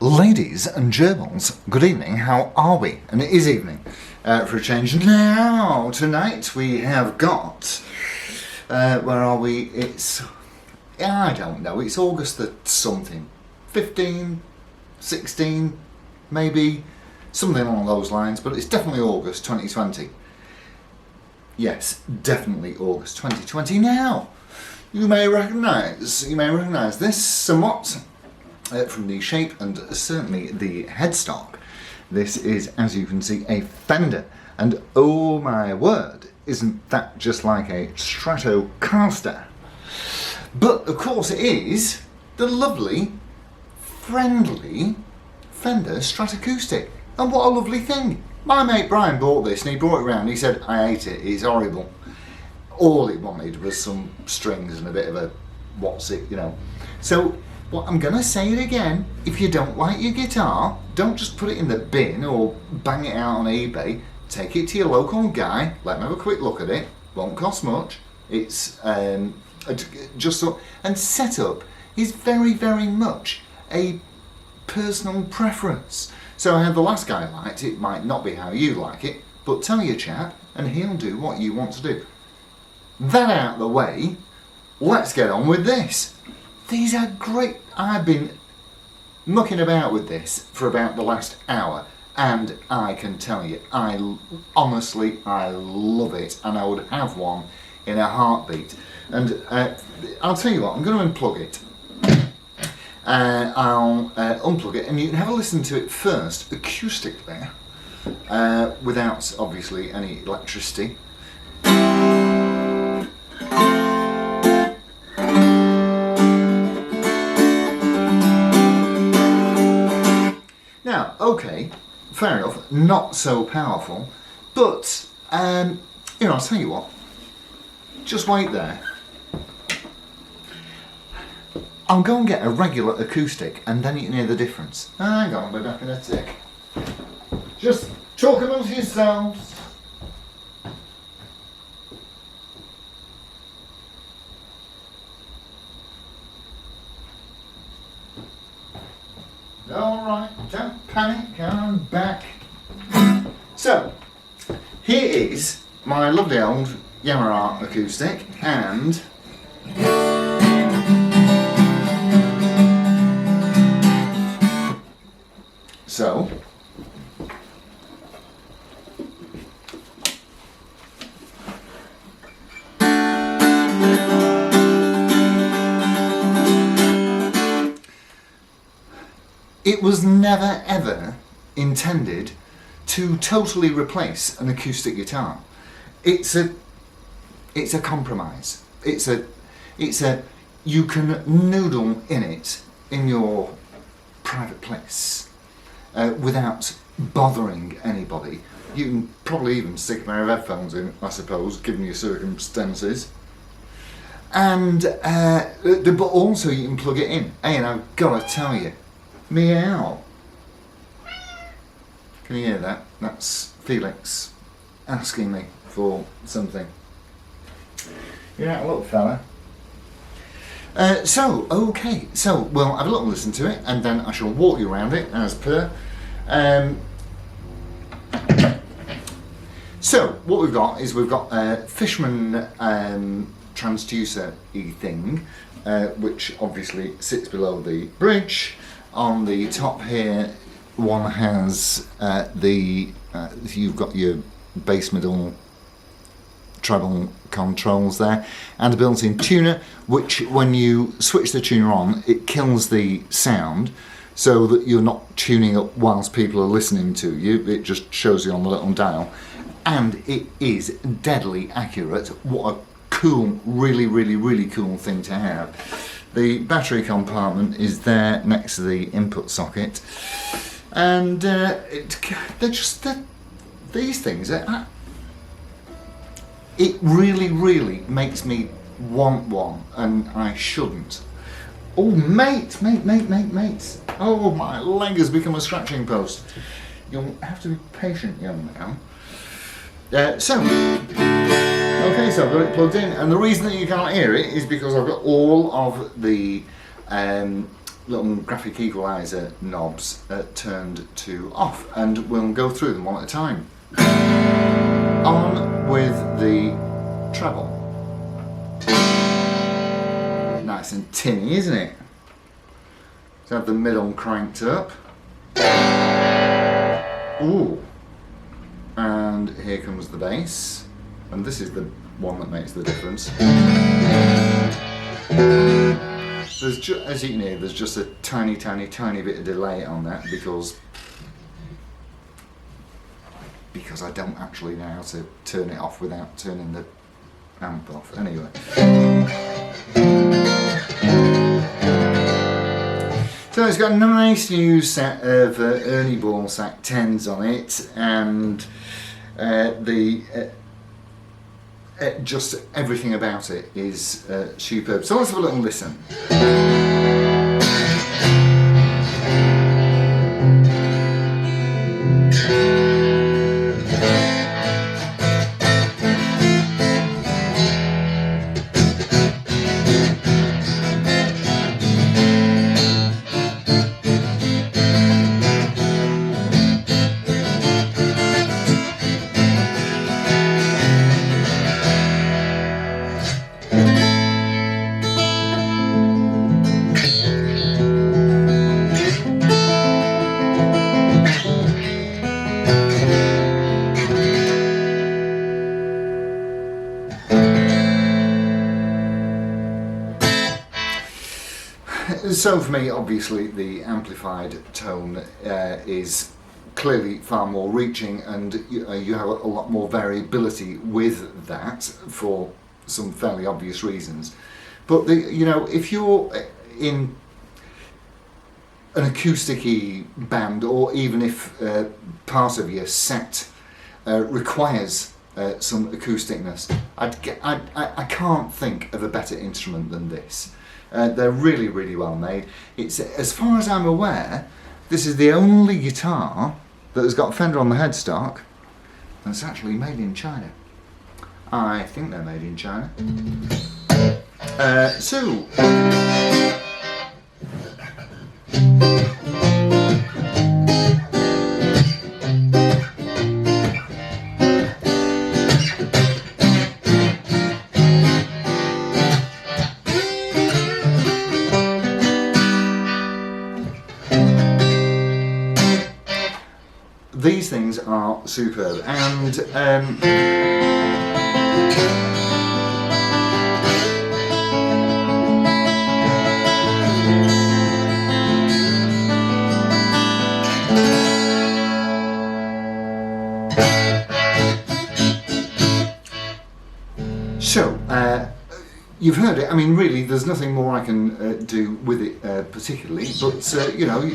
Ladies and gerbils, good evening, how are we? And it is evening, for a change. Now, tonight we have got, where are we? It's, I don't know, it's August the something, 15, 16, maybe, something along those lines, but it's definitely August 2020. Yes, definitely August 2020. Now, you may recognise this somewhat. From the shape and certainly the headstock. This is, as you can see, a Fender, and oh my word, isn't that just like a Stratocaster? But of course it is the lovely, friendly Fender Stratacoustic, and what a lovely thing. My mate Brian bought this and he brought it round, he said, I hate it, it's horrible. All it wanted was some strings and a bit of a what's it, you know. So well, I'm going to say it again, if you don't like your guitar, don't just put it in the bin or bang it out on eBay. Take it to your local guy, let him have a quick look at it, won't cost much. It's just so, and setup is very, very much a personal preference. So how the last guy liked it might not be how you like it, but tell your chap and he'll do what you want to do. That out of the way, let's get on with this. These are great. I've been mucking about with this for about the last hour, and I can tell you, honestly, I love it, and I would have one in a heartbeat. And I'll tell you what, I'm going to unplug it. I'll unplug it, and you can have a listen to it first, acoustically, without obviously any electricity. Now, okay, fair enough, not so powerful, but, I'll tell you what, just wait there. I'll go and get a regular acoustic and then you can hear the difference. Hang on, I'll be back in a tick. Just talk amongst yourselves. Alright, don't panic, I'm back. So, here is my lovely old Yamaha acoustic, and so it was never ever intended to totally replace an acoustic guitar. It's a compromise. It's a you can noodle in it in your private place without bothering anybody. You can probably even stick a pair of headphones in, I suppose, given your circumstances. And but also you can plug it in. Hey, and I've got to tell you, meow. Can you hear that? That's Felix asking me for something. You're out, little fella. Okay, so we'll have a little listen to it and then I shall walk you around it as per. So what we've got is we've got a Fishman transducer-y thing, which obviously sits below the bridge. On the top here, one has you've got your bass, middle, treble controls there, and a built-in tuner, which when you switch the tuner on, it kills the sound, so that you're not tuning up whilst people are listening to you. It just shows you on the little dial, and it is deadly accurate. What a cool, really, really, really cool thing to have. The battery compartment is there next to the input socket, and these things. It really, really makes me want one, and I shouldn't. Oh, mate! Oh, my leg has become a scratching post. You'll have to be patient, young man. Okay, so I've got it plugged in, and the reason that you can't hear it is because I've got all of the little graphic equalizer knobs turned to off, and we'll go through them one at a time. On with the treble. Nice and tinny, isn't it? Let's have the middle cranked up. Ooh. And here comes the bass. And this is the one that makes the difference. As you can hear, there's just a tiny bit of delay on that because I don't actually know how to turn it off without turning the amp off. Anyway. So it's got a nice new set of Ernie Ballsack 10s on it, and just everything about it is superb. So let's have a little listen. So for me, obviously, the amplified tone is clearly far more reaching, and you have a lot more variability with that for some fairly obvious reasons. But if you're in an acoustic-y band, or even if part of your set requires some acousticness, I can't think of a better instrument than this. They're really, really well made. It's, as far as I'm aware, this is the only guitar that has got Fender on the headstock that's actually made in China. I think they're made in China. These things are superb, and you've heard it. I mean, really, there's nothing more I can do with it particularly, but you know.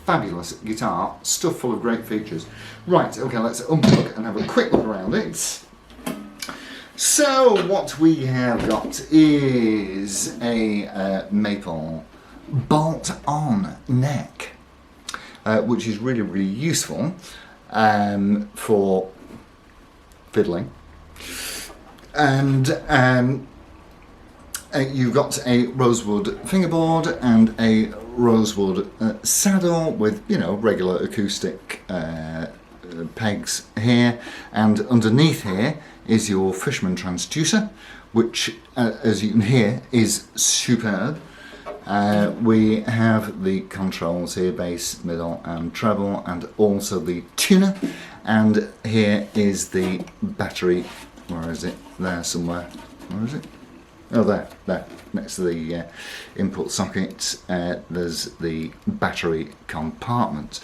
Fabulous guitar, stuff full of great features. Right, okay, let's unplug and have a quick look around it. So what we have got is a maple bolt-on neck, which is really, really useful for fiddling. And you've got a rosewood fingerboard and a rosewood saddle with, you know, regular acoustic pegs here, and underneath here is your Fishman transducer, which as you can hear is superb. We have the controls here, bass, middle and treble, and also the tuner, and here is the battery. Where is it? There somewhere. Where is it? Oh, there, next to the input socket, there's the battery compartment.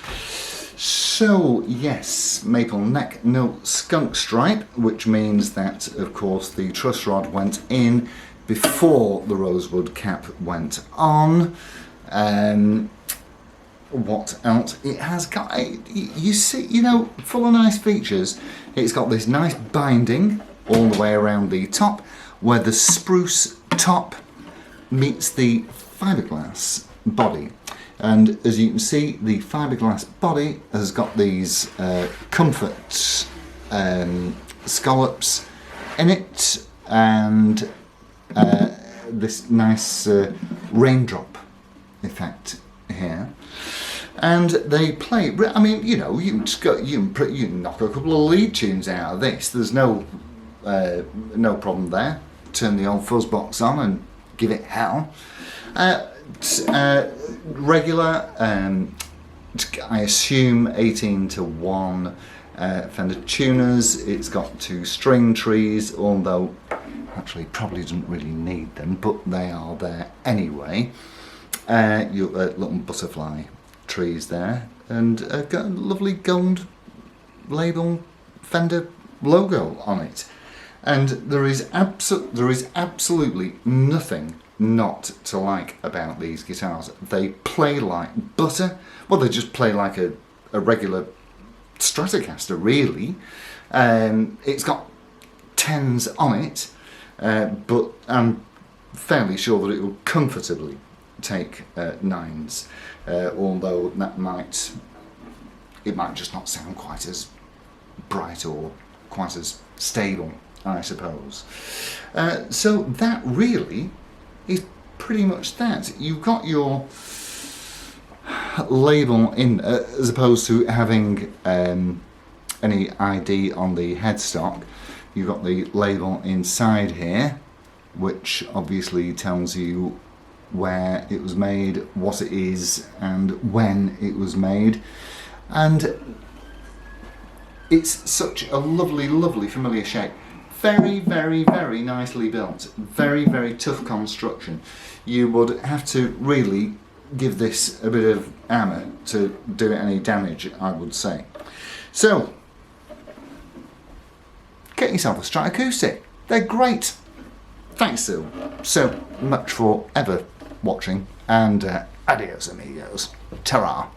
So, yes, maple neck, no skunk stripe, which means that, of course, the truss rod went in before the rosewood cap went on. What else? It has got, you see, you know, full of nice features. It's got this nice binding all the way around the top, where the spruce top meets the fiberglass body. And as you can see, the fiberglass body has got these comfort scallops in it, and this nice raindrop effect here. And they play, I mean, you know, you can knock a couple of lead tunes out of this. There's no problem there. Turn the old fuzz box on and give it hell. Regular, I assume 18-1 Fender tuners. It's got 2 string trees, although actually probably doesn't really need them, but they are there anyway. Your little butterfly trees there, and got a lovely gold label Fender logo on it. And there is absolutely nothing not to like about these guitars. They play like butter. Well, they just play like a regular Stratocaster, really. It's got 10s on it, but I'm fairly sure that it will comfortably take 9s, although that might just not sound quite as bright or quite as stable, I suppose. So that really is pretty much that. You've got your label in, as opposed to having any ID on the headstock. You've got the label inside here, which obviously tells you where it was made, what it is, and when it was made. And it's such a lovely, lovely familiar shape. Very, very, very nicely built. Very, very tough construction. You would have to really give this a bit of hammer to do it any damage, I would say. So, get yourself a Stratacoustic. They're great. Thanks so much for ever watching, and adios amigos. Ta-ra.